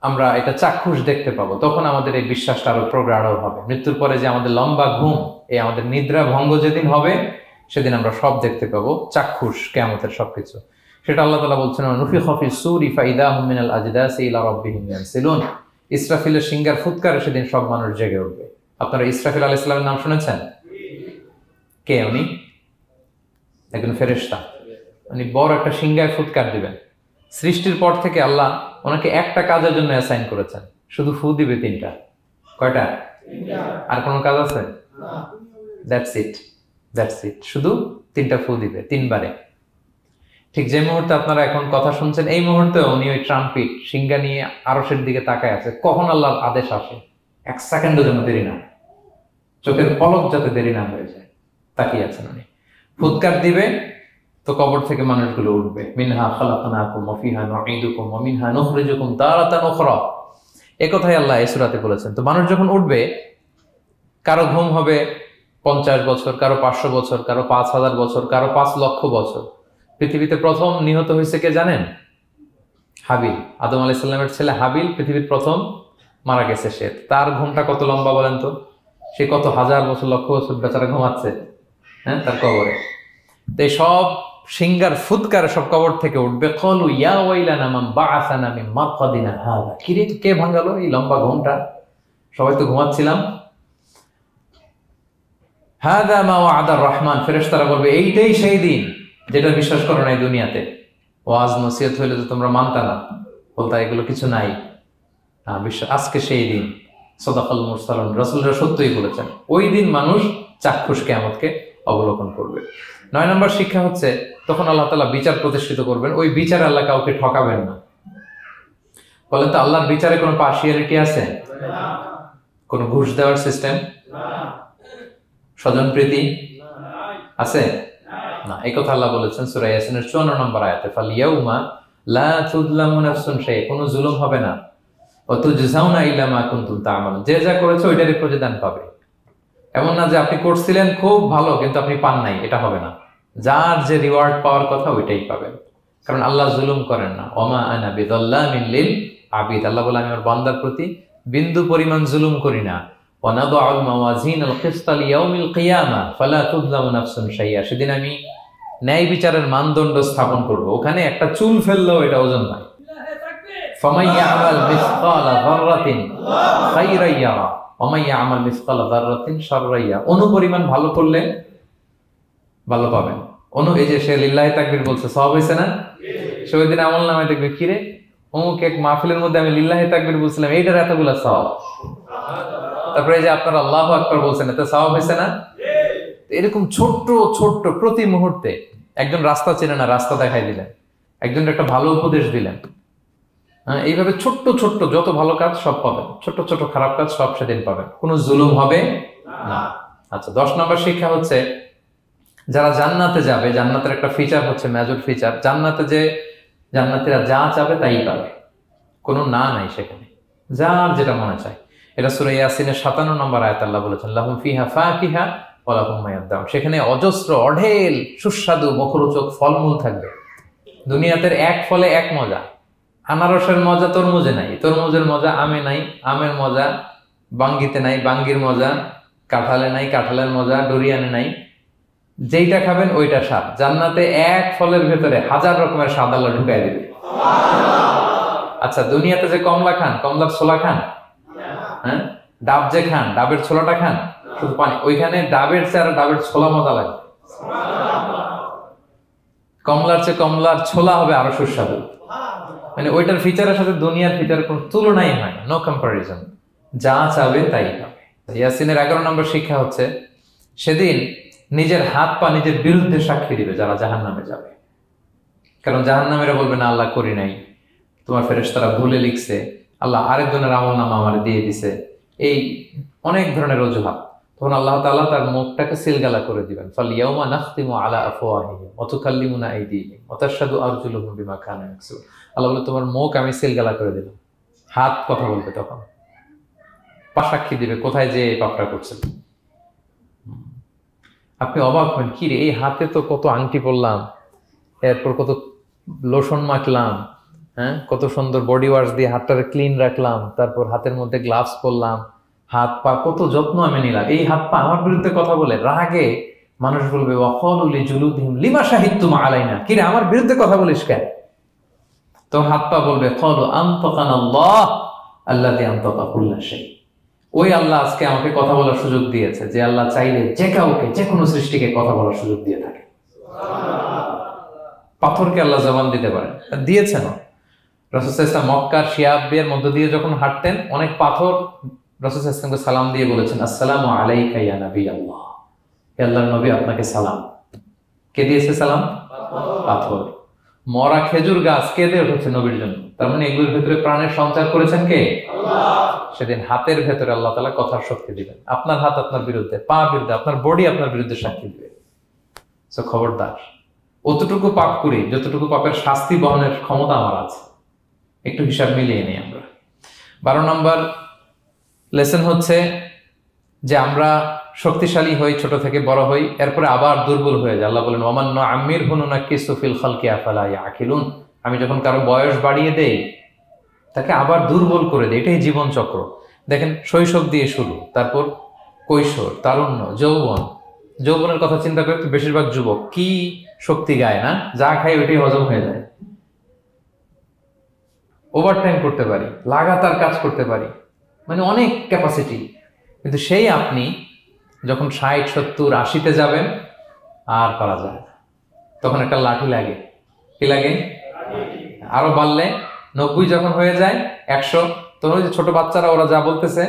আমরা এটা চাক্ষুষ দেখতে পাবো, তখন আমাদের এই বিশ্বাসটা আরো প্রগাঢ় হবে। মৃত্যুর পরে যে আমাদের লম্বা ঘুম, এই আমাদের নিদ্রা ভঙ্গ যেদিন হবে, সেদিন আমরা সব দেখতে পাবো, চাক্ষুষ কিয়ামতের সবকিছু। সেটা আল্লাহ তাআলা বলছেন, নুফিখা ফিস সূরি ফাইদাহুম মিনাল আজদাসি ইলা রাব্বিহিম ইয়ানসিলুন, ইসরাফিলের সিংগার ফুৎকারে সেদিন সব মানুষ জেগে উঠবে। আপনারা ইসরাফিল আলাইহিস সালামের নাম শুনেছেন? কে উনি? একজন ফেরেশতা। উনি বড় একটা সিংগায় ফুৎকার দিবেন। সৃষ্টির পর থেকে আল্লাহ ওনাকে একটা কাজের জন্য অ্যাসাইন করেছেন, শুধু ফু দিবে 3টা। কয়টা? 3টা। আর কোনো কাজ আছে? না। দ্যাটস ইট, দ্যাটস ইট, শুধু 3টা ফু দিবে 3 বারে। ঠিক যে মুহূর্তে আপনারা এখন কথা শুনছেন, এই মুহূর্তে উনি ওই ট্রাম্পিট সিংহা নিয়ে আরশের দিকে তাকায় আছে, কখন আল্লাহর আদেশ আসে, 1 সেকেন্ডের জন্য দেরি না, চোখের পলক যাতে দেরি না হয়ে যায়, তাকিয়ে আছেন উনি। ফুৎকার দিবে তো কবর থেকে মানুষগুলো উঠবে, মিনহা খালাকনাকুম ওয়া ফিহা নুঈদুকুম ওয়া মিনহা নুখরিজুকুম তারাতান উখরা, এই কথাই আল্লাহ এই সূরাতে বলেছেন। তো মানুষ যখন উঠবে, কারো ঘুম হবে 50 বছর, কারো 500 বছর, কারো 5000 বছর, কারো 5 লক্ষ বছর। পৃথিবীতে প্রথম নিহত হয়েছে কে জানেন? হাবিল। আদম আলাইহিস সালামের ছেলে হাবিল পৃথিবীর প্রথম মারা গেছে। সে, তার ঘুমটা কত লম্বা বলেন তো? সে কত হাজার বছর, লক্ষ বছর বেচারা ঘুমাচ্ছে, হ্যাঁ, তার কবরে। তো সব সিংগার ফুৎকার সব কবর থেকে উঠবে। ক্বালু ইয়া ওয়াইলানা মান বাআসানা মিন মারকাদিনা হাযা, কিরে কে ভাঙালো এই লম্বা ঘুমটা, সবাই তো ঘুমাচ্ছিলাম। হাযা মা ওয়া'আদার রহমান, ফেরেশতারা বলবে এইটাই সেই দিন যেটা বিশ্বাস করো না এই দুনিয়াতে। ওয়াজ নসিহত হইলে তো তোমরা মানতা না, বলতা এগুলো কিছু নাই, বিশ্বাস আজকে সেই দিন। সাদাকাল মুরসালুন, রাসূলরা সত্যই বলেছেন। ওই দিন মানুষ চাক্ষুষ কিয়ামতকে অবলোকন করবে। 9 নম্বর শিক্ষা হচ্ছে, তখন আল্লাহ তাআলা বিচার প্রতিষ্ঠিত করবেন। ওই বিচারে আল্লাহ কাউকে ঠকাবেন না। বলেন তো, আল্লাহর বিচারে কোনো পার্সিয়ালিটি আছে? না। কোনো ঘুষ দেওয়ার সিস্টেম? না। স্বজনপ্রীতি আছে? না। এই কথা আল্লাহ বলেছেন সূরা ইয়াসিনের 54 নম্বর আয়াতে, ফালিয়াউমা লা তুযলামু নাফসুন শাই, কোনো জুলুম হবে না। ওয়া তুজজাউনা ইল্লা মা কুনতুম তা'মালুন, যে যা করেছো ওইটারই প্রতিদান পাবে। এমন না যে আপনি করছিলেন খুব ভালো কিন্তু আপনি পান নাই, এটা হবে না। যার যে রিওয়ার্ড পাওয়ার কথা ওইটাই পাবেন, কারণ আল্লাহ জুলুম করেন না। ওমা আনা বিযাল্লামিন লিল আবিদ, আল্লাহ বলে আমি আমার বান্দার প্রতি বিন্দু পরিমাণ জুলুম করি না। ওয়া নাদউল মাওয়াজিনাল কিসতা লিয়াউমিল কিয়ামা ফালা তুযলামু নাফসুন শাইআ, সেদিন আমি ন্যায় বিচারের মানদণ্ড স্থাপন করব, ওখানে একটা চুল ফেললেও এটা ওজন হয়। ফামান ইয়ামাল মিসকালা যাররাতিন খায়রান ইয়ারা ওয়া মান ইয়ামাল মিসকালা যাররাতিন শাররান ইয়ারা। অনুপরিমাণ ভালো করলে ভালো পাবেন। এই যে সে লিল্লাহি তাকবীর বলছে, সওয়াব হইছে না? সে ওই দিন আমলনামায় দেখবে, কি রে অমুক এক মাহফিলের মধ্যে আমি লিল্লাহি তাকবীর বলছিলাম, এইটার এতগুলা সওয়াব। তারপরে এই যে আপনারা আল্লাহু আকবার বলছেন, এতে সওয়াব হইছে না? এরকম ছোট্ট ছোট্ট প্রতি মুহূর্তে একজন রাস্তা চেনে না, রাস্তা দেখাই দিলেন, একজন একটা ভালো উপদেশ দিলেন। এইভাবে ছোট্ট ছোট্ট যত ভালো কাজ সব পাবেন, ছোট্ট ছোট্ট খারাপ কাজ সব সেদিন পাবেন, কোনো জুলুম হবে না। আচ্ছা, 10 নম্বর শিক্ষা হচ্ছে যারা জান্নাতে যাবে, জান্নাতের একটা ফিচার হচ্ছে, মেজর ফিচার, জান্নাতে যে জান্নাতীরা যা চাবে তাই পাবে, কোনো না নাই সেখানে, যার যেটা মনে চায়। এটা সূরা ইয়াসিনের 57 নম্বর আয়াত আল্লাহ বলেছেন, লাহুম ফিহা ফাকিহা ওয়া লাহুম মা ইয়াদদাউন। সেখানে অজস্র অঢেল সুস্বাদু মুখরোচক ফলমূল থাকবে। দুনিয়াতে এক ফলে এক মজা, আনারসের মজা তরমুজে নাই, তরমুজের মজা আমে নাই, আমের মজা বাঙ্গিতে নাই, বাঙ্গির মজা কাঁঠালে নাই, কাঁঠালের মজা ডুরিয়ানে নাই। যেইটা খাবেন ওইটা স্বাদ। জান্নাতে এক ফলের ভেতরে 1000 রকমের স্বাদ আল্লাহ ঢুকাই দেবে। আচ্ছা, দুনিয়াতে যে কমলা খান, কমলার ছোলা খান, হ্যাঁ, ডাব যে খান, ডাবের ছোলাটা খান, শুধু পানি। ওইখানে ডাবের চেয়ে আর ডাবের ছোলা মজা লাগে। কমলার চেয়ে কমলার ছোলা হবে আরো সুস্বাদু। মানে ওইটার ফিচারের সাথে দুনিয়ার ফিচারের কোনো তুলনাই হয় না, নো কম্পারিজন। যা চাবে তাই পাবে। ইয়াসিনের 11 নম্বর শিক্ষা হচ্ছে সেদিন নিজের হাত পা নিজের বিরুদ্ধে সাক্ষী দিবে যারা জাহান্নামে যাবে। কারণ জাহান্নামীরা বলবে না আল্লাহ করি নাই, তোমার ফেরেশতারা ভুলে লিখছে, আল্লাহ আরেকজনের আমলনামা আমার দিয়ে দিছে, এই অনেক ধরনের অজুহাত। তখন আল্লাহ তাআলা তার মুখটাকে সিলগালা করে দিবেন। ফালইয়াউমা নাখতিমু আলা আফওয়াহিহিম ওয়া তুকাল্লিমুনা আইদিহিম ওয়া তাশহাদু আরজুলুহুম বিমা কানু ইয়াকসিবুন। আল্লাহ বলে তোমার মুখ আমি সিলগালা করে দিলাম, হাত কথা বলবে, তখন পা সাক্ষী দিবে কোথায় যে পাপটা করছেন। আপনি অবাক হন, কি রে এই হাতে তো কত আংটি পরলাম, এরপর কত লোশন মাখলাম, হ্যাঁ, কত সুন্দর বডি ওয়াশ দিয়ে হাতটাকে ক্লিন রাখলাম, তারপর হাতের মধ্যে গ্লাভস পরলাম, হাত পা কত যত্ন আমি নিলাম। এই হাত পা আমার বিরুদ্ধে কথা বলে রাগে মানুষ বলবে ওয়াকালু লিজুলুদিহিম লিমা শাহিদতুম আলাইনা, কি রে আমার বিরুদ্ধে কথা বলিস কেন? তখন হাত পা বলবে ক্বালু আনতাকানাল্লাহ আল্লাযী আনতাকা কুল্লা শাই। ওই আল্লাহ আজকে আমাকে কথা বলার সুযোগ দিয়েছে, যে আল্লাহ চাইলে যে কাউকে যে কোনো সৃষ্টিকে কথা বলার সুযোগ দিয়ে থাকে। পাথরকে আল্লাহ জবান দিতে পারেন, দিয়েছেন। রাসূল সাল্লাল্লাহু আলাইহি ওয়াসাল্লাম মক্কার শিয়াবের মধ্য দিয়ে যখন হাঁটতেন, অনেক পাথর রাসূল সাল্লাল্লাহু আলাইহি ওয়াসাল্লামকে সালাম দিয়ে বলেছেন, আসসালামু আলাইকা ইয়া নবী আল্লাহ, হে আল্লাহর নবী আপনাকে সালাম। কে দিয়েছে সালাম? পাথর। মরা খেজুর গাছ কেঁদে উঠেছে নবীর জন্য, তার মানে এগুলোর ভেতরে প্রাণের সঞ্চার করেছেন কে? আল্লাহ। সেদিন হাতের ভেতরে আল্লাহ তাআলা কথার শক্তি দিবেন। আপনার হাত আপনার বিরুদ্ধে, পা বিরুদ্ধে, আপনার বডি আপনার বিরুদ্ধে সাক্ষী দিবে। সো খবরদার, অতটুকু পাপ করি যতটুকু পাপের শাস্তি বহনের ক্ষমতা আমার আছে, একটু হিসাব মিলিয়ে নিই আমরা। 12 নম্বর লেসন হচ্ছে যে আমরা শক্তিশালী হই, ছোট থেকে বড় হই, এরপরে আবার দুর্বল হয়ে যায়। আল্লাহ বলেন ওয়ামান নুআম্মিরহু নুনাক্কিসু ফিল খালকি আফালা ইয়াকিলুন। আমি যখন কারো বয়স বাড়িয়ে দেই তাকে আবার দুর্বল করে দেয়। এটাই জীবন চক্র। দেখেন, শৈশব দিয়ে শুরু, তারপর কৈশোর, তারুণ্য, যৌবন। যৌবনের কথা চিন্তা করে বেশিরভাগ যুবক কি শক্তি গায় না, যা খায় ওইটাই হজম হয়ে যায়। ওভারটাইম করতে পারি, লাগাতার কাজ করতে পারি, মানে অনেক ক্যাপাসিটি। কিন্তু সেই আপনি যখন 60, 70, 80-তে যাবেন আর পারা যায় না, তখন একটা লাঠি লাগে। কি লাগে? আরো বাড়লে 90 যখন হয়ে যায়, 100, তখন ওই যে ছোট বাচ্চারা ওরা যা বলতেছে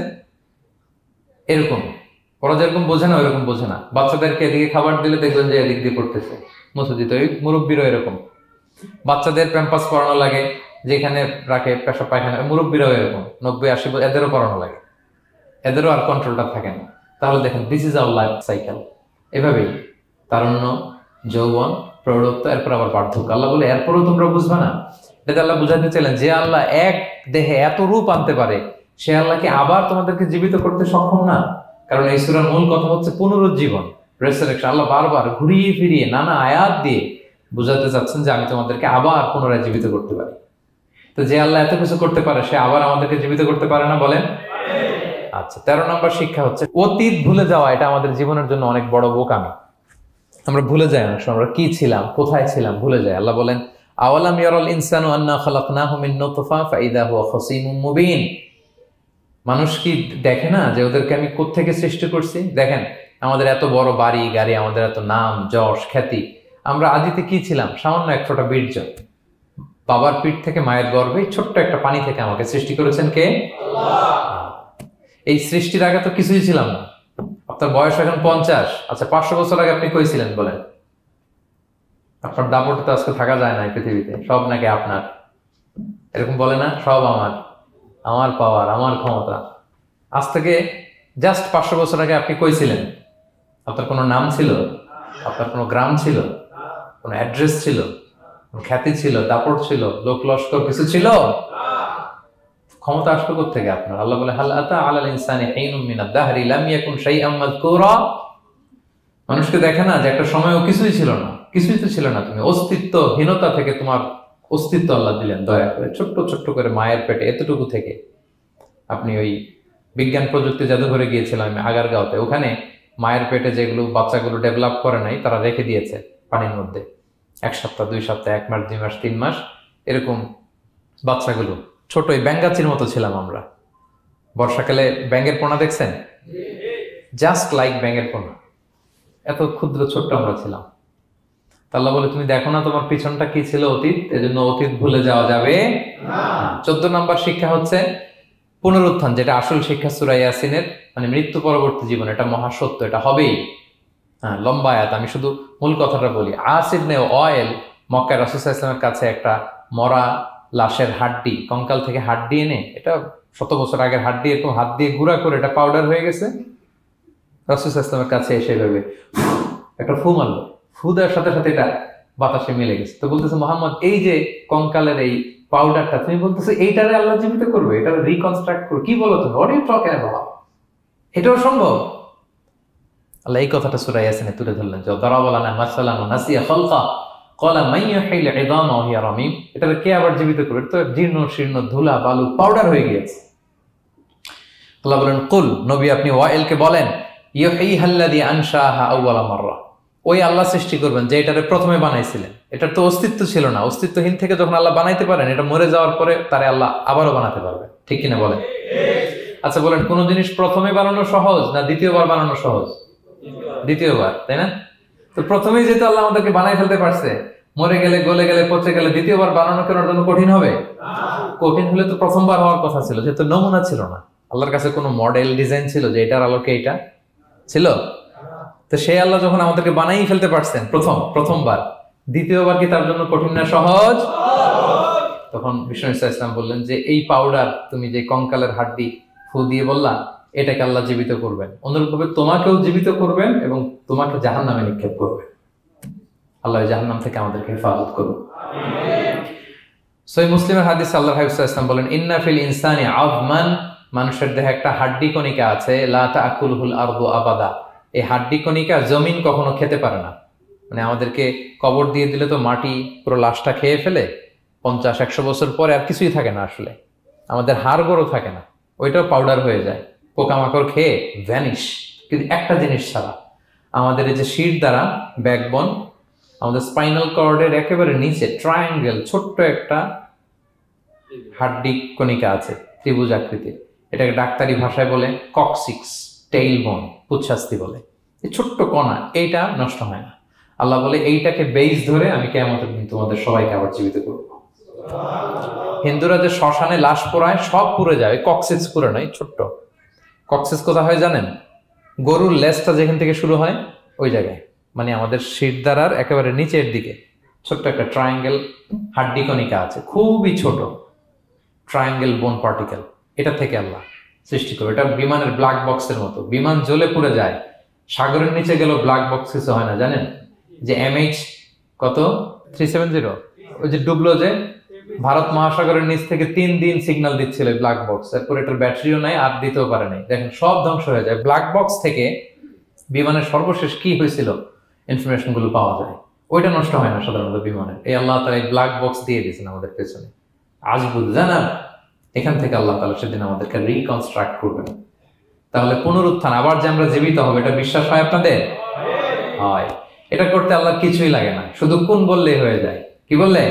এরকম, ওরা যেরকম বোঝে না ওইরকম বোঝে না। বাচ্চাদেরকে এদিকে খাবার দিলে দেখবেন যে এদিক দিয়ে পড়তেছে, মুছে দিতে। ওই মুরব্বীরও এরকম, বাচ্চাদের প্যাম্পাস পরানো লাগে, যেখানে রাখে পেশাব পায়খানা, মুরব্বীরাও এরকম 90, 80 এদেরও পরানো লাগে, এদেরও আর কন্ট্রোলটা থাকে না। তাহলে দেখেন, this is our life cycle. এভাবেই তারুণ্য, যৌবন, প্রৌঢ়ত্ব, এরপর আবার বার্ধক্য। আল্লাহ বলে এরপরেও তোমরা বুঝবে না। এটা আল্লাহ বুঝাতে চাইলেন যে আল্লাহ এক দেহে এত রূপ আনতে পারে, সে আল্লাহকে আবার তোমাদেরকে জীবিত করতে সক্ষম না? কারণ এই সূরার মূল কথা হচ্ছে পুনরুজ্জীবন, রেসারেকশন। আল্লাহ বারবার ঘুরিয়ে ফিরিয়ে নানা আয়াত দিয়ে বুঝাতে চাচ্ছেন যে আমি তোমাদেরকে আবার পুনরায় জীবিত করতে পারি। তো যে আল্লাহ এত কিছু করতে পারে, সে আবার আমাদেরকে জীবিত করতে পারে না? বলেন। আচ্ছা, 13 নম্বর শিক্ষা হচ্ছে অতীত ভুলে যাওয়া। এটা আমাদের জীবনের জন্য অনেক বড় বোকামি। আমরা ভুলে যাই, অনেক সময় আমরা কি ছিলাম, কোথায় ছিলাম ভুলে যাই। আল্লাহ বলেন আওয়ালাম ইয়ারাল ইনসানু আন্না খালাকনাহু মিন নুতফা ফাইদা হুয়া খাসীমুম মুবিন। মানুষ কি দেখে না যে ওদেরকে আমি কোত্থেকে সৃষ্টি করছি? দেখেন আমাদের এত বড় বাড়ি গাড়ি, আমাদের এত নাম যশ খ্যাতি, আমরা আদিতে কি ছিলাম? সামান্য এক ফোঁটা বীর্য। বাবার পিঠ থেকে মায়ের গর্ভে ছোট্ট একটা পানি থেকে আমাকে সৃষ্টি করেছেন কে? আল্লাহ। এই সৃষ্টির আগে তো কিছুই ছিলাম না। আপনার বয়স এখন 50, আচ্ছা 500 বছর আগে আপনি কই ছিলেন বলেন? আপনার দাপটে তো আজকে থাকা যায় না পৃথিবীতে, সব নাকি আপনার, এরকম বলে না? সব আমার, আমার পাওয়ার, আমার ক্ষমতা। আজ থেকে জাস্ট 500 বছর আগে আপনি কই ছিলেন? আপনার কোনো নাম ছিল? আপনার কোনো গ্রাম ছিল? কোনো অ্যাড্রেস ছিল? খ্যাতি ছিল? দাপট ছিল? লোক লস্কর কিছু ছিল? ক্ষমতা আসলো কোত্থেকে আপনার? আল্লাহ বলে হাল আতা আলাল ইনসানি হিনুম মিনাদ দাহরি লাম ইয়াকুন শাইআম মাযকুরা। মানুষকে দেখে না যে একটা সময়ও কিছুই ছিল না? কিছুই তো ছিল না। তুমি অস্তিত্বহীনতা থেকে তোমার অস্তিত্ব আল্লাহ দিলেন দয়া করে, ছোট্ট ছোট্ট করে মায়ের পেটে এতটুকু থেকে। আপনি ওই বিজ্ঞান প্রযুক্তি জাদুঘরে গিয়েছিলাম আমি আগারগাঁওতে, ওখানে মায়ের পেটে যেগুলো বাচ্চাগুলো ডেভেলপ করে নাই তারা রেখে দিয়েছে পানির মধ্যে 1 সপ্তাহ 2 সপ্তাহ 1 মাস 2 মাস 3 মাস এরকম বাচ্চাগুলো ছোট, ওই ব্যাঙ্গাচির মতো ছিলাম আমরা। বর্ষাকালে ব্যাঙের পোনা দেখছেন? জাস্ট লাইক ব্যাঙের পোনা, এত ক্ষুদ্র ছোট্ট আমরা ছিলাম। আল্লাহ বলে তুমি দেখো না তোমার পিছনটা কি ছিল? অতীত। এজন্য অতীত ভুলে যাওয়া যাবে না। 14 নম্বর শিক্ষা হচ্ছে পুনরুত্থান, যেটা আসল শিক্ষা সূরা ইয়াসিনের, মানে মৃত্যু পরবর্তী জীবন, এটা মহাসত্য, এটা হবেই। হ্যাঁ, লম্বা আয়াত, আমি শুধু মূল কথাটা বলি। আস ইবনে ওয়াইল মক্কায় রাসূল সাল্লাল্লাহু আলাইহি ওয়াসাল্লামের কাছে একটা মরা লাশের হাড্ডি, কঙ্কাল থেকে হাড্ডি এনে, এটা 100 বছর আগের হাড্ডি, এরকম হাত দিয়ে গুঁড়া করে এটা পাউডার হয়ে গেছে। রাসূল সাল্লাল্লাহু আলাইহি ওয়াসাল্লামের কাছে এসে ভেবে একটা ফু মারলো, ফু দেওয়ার সাথে সাথে এটা বাতাসে মিলে গেছে। তো বলতেছে মুহাম্মদ, এই যে কঙ্কালের এই পাউডারটা, তুমি বলতেছো এইটারে আল্লাহ জীবিত করবে, এটারে রিকনস্ট্রাক্ট করবে? কি বলো তুমি? What are you talking about? এটাও সম্ভব? আল্লাহ এই কথাটা সূরা ইয়াসিনে তুলে ধরলেন যে দারাবা লানা মাসালান ওয়া নাসিয়া খালকা ক্বালা মান ইউহিল ইযামা ওয়া হিয়া রামীম। এটারে কে আবার জীবিত করবে? এটা তো জীর্ণ শীর্ণ ধুলা বালু পাউডার হয়ে গিয়েছে। আল্লাহ বলেন কুল, নবী আপনি ওয়াইলকে বলেন, ইউহিহাল্লাযী আনশাহা আউওয়ালা মাররা, ওই আল্লাহ সৃষ্টি করবেন যে এটারে প্রথমে বানাইছিলেন। এটার তো অস্তিত্ব ছিল না, অস্তিত্বহীন থেকে যখন আল্লাহ বানাইতে পারেন, এটা মরে যাওয়ার পরে তারে আল্লাহ আবারও বানাতে পারবে, ঠিক কিনা বলেন? আচ্ছা বলেন, কোন জিনিস প্রথমে বানানো সহজ না দ্বিতীয়বার বানানো সহজ? দ্বিতীয়বার, তাই না? তো প্রথমেই যেহেতু আল্লাহ আমাদেরকে বানাই ফেলতে পারছে, মরে গেলে গলে গেলে পচে গেলে দ্বিতীয়বার বানানো কেনার জন্য কঠিন হবে? কঠিন হলে তো প্রথমবার হওয়ার কথা ছিল, যেহেতু নমুনা ছিল না, আল্লাহর কাছে কোনো মডেল ডিজাইন ছিল যে এটার আলোকে এটা ছিল? তো সেই আল্লাহ যখন আমাদেরকে বানাই ফেলতে পারছেন প্রথমবার, দ্বিতীয়বার কি তার জন্য কঠিন না সহজ? তখন বিষ্ণু ইসলাম বললেন যে এই পাউডার, তুমি যে কঙ্কালের হাড্ডি ফু দিয়ে বললা, এটাকে আল্লাহ জীবিত করবেন, অনুরূপভাবে তোমাকেও জীবিত করবেন এবং তোমাকে জাহান্নামে নিক্ষেপ করবেন। আল্লাহ জাহান্নাম থেকে আমাদেরকে হেফাজত করুন। সহিহ মুসলিমের হাদিস আল্লাহর হাবিব সাল্লাল্লাহু আলাইহি ওয়াসাল্লাম বলেন, ইন্না ফিল ইনসানি আযমান, মানুষের দেহে একটা হাড্ডি কণিকা আছে, লা তাকুলুল আরদু আবাদা, এই হাড্ডি কণিকা জমিন কখনো খেতে পারে না। মানে আমাদেরকে কবর দিয়ে দিলে তো মাটি পুরো লাশটা খেয়ে ফেলে, 50-100 বছর পরে আর কিছুই থাকে না, আসলে আমাদের হাড় গোড়ও থাকে না, ওইটাও পাউডার হয়ে যায়, পোকামাকড় খেয়ে ভ্যানিশ। কিন্তু একটা জিনিস ছাড়া, আমাদের এই যে শির দ্বারা ব্যাকবোন, আমাদের স্পাইনাল কর্ডের একেবারে নিচে ট্রায়াঙ্গেল ছোট্ট একটা হাড্ডি কণিকা আছে, ত্রিভুজ আকৃতির, এটাকে ডাক্তারি ভাষায় বলে কক্সিক্স টেইল বোন, পুচ্ছাস্তি বলে। এই ছোট্ট কণা, এইটা নষ্ট হয় না। আল্লাহ বলে এইটাকে বেইস ধরে আমি কিয়ামতের দিন তোমাদের সবাইকে আবার জীবিত করব। হিন্দুরা যে শ্মশানে লাশ পোড়ায়, সব পুড়ে যায়, কক্সিক্স পুড়ে নয়, ছোট্ট কক্সিক্স কোথা হয় জানেন? গরুর লেজটা যেখান থেকে শুরু হয় ওই জায়গায়, মানে আমাদের শিরদাঁড়ার একেবারে নিচের দিকে ছোট্ট একটা ট্রায়াঙ্গেল হাড্ডি কণিকা আছে, খুবই ছোট ট্রায়াঙ্গেল বোন পার্টিকেল, এটা থেকে আল্লাহ সৃষ্টি করে। এটা বিমানের ব্ল্যাক বক্সের মতো, বিমান জ্বলে পুড়ে যায়, সাগরের নিচে গেল ব্ল্যাক বক্স কিছু হয় না, জানেন? যে MH কত 370, ওই যে ডুবলো, যে ভারত মহাসাগরের নিচ থেকে 3 দিন সিগন্যাল দিচ্ছিল ব্ল্যাক বক্স, এরপর এটার ব্যাটারিও নাই, আর দিতেও পারে নাই, দেখেন সব ধ্বংস হয়ে যায়। ব্ল্যাক বক্স থেকে বিমানের সর্বশেষ কি হয়েছিল ইনফরমেশন গুলো পাওয়া যায়, ওইটা নষ্ট হয় না সাধারণত বিমানের। এই আল্লাহ তাআলা এই ব্ল্যাক বক্স দিয়ে দিয়েছেন আমাদের পেছনে, আজ বুঝলেন না? এখান থেকে আল্লাহ তাআলা সেদিন আমাদেরকে রিকনস্ট্রাক্ট করবেন। তাহলে পুনরুত্থান, আবার যে আমরা জীবিত হবে, এটা বিশ্বাস হয় আপনাদের? হয়। এটা করতে আল্লাহ কিছুই লাগে না, শুধু কোন বললেই হয়ে যায়। কি বললে?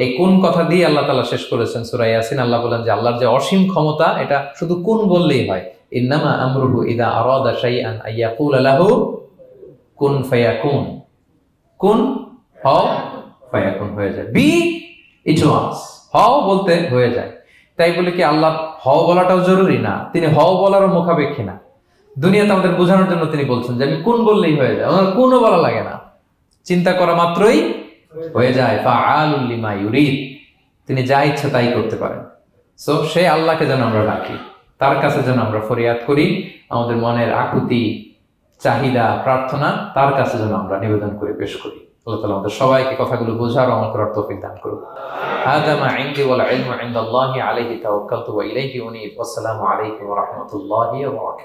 এই কোন কথা দিয়ে আল্লাহ তাআলা শেষ করেছেন সূরা ইয়াসিন। আল্লাহ বলেন যে আল্লাহর যে অসীম ক্ষমতা, এটা শুধু কোন বললেই হয়। ইন্নামা আমরুহু ইযা আরাদা শাইআন আইয়াকুলা লাহু কুন ফায়াকুন। কুন, হও, ফায়াকুন হয়ে যায়। বি, ইট ওয়াজ। হও বলতে হয়ে যায়। তাই বলে কি আল্লাহ হও বলাটাও জরুরি না, তিনি হও বলারও মুখাপেক্ষী না। দুনিয়াতে আমাদের বোঝানোর জন্য তিনি বলছেন যে আমি কোন বললেই হয়ে যায়, আমার কোনও বলা লাগে না, চিন্তা করা মাত্রই হয়ে যায়। ফাআলুল লিমা ইউরিদ, তিনি যা ইচ্ছা তাই করতে পারেন। সো সেই আল্লাহকে যেন আমরা ডাকি, তার কাছে যেন আমরা ফরিয়াদ করি, আমাদের মনের আকুতি, চাহিদা, প্রার্থনা তার কাছে যেন আমরা নিবেদন করে পেশ করি। আল্লাহ তাআলা আমাদের সবাইকে কথাগুলো বোঝার ও আমল করার তৌফিক দান করুন। হাযা মা ইনদি ওয়াল ইলমু ইনদাল্লাহি আলাইহি তাওয়াক্কালতু ওয়া ইলাইহি উনীব। আসসালামু আলাইকুম ওয়া রাহমাতুল্লাহি ওয়া বারাকাতুহু।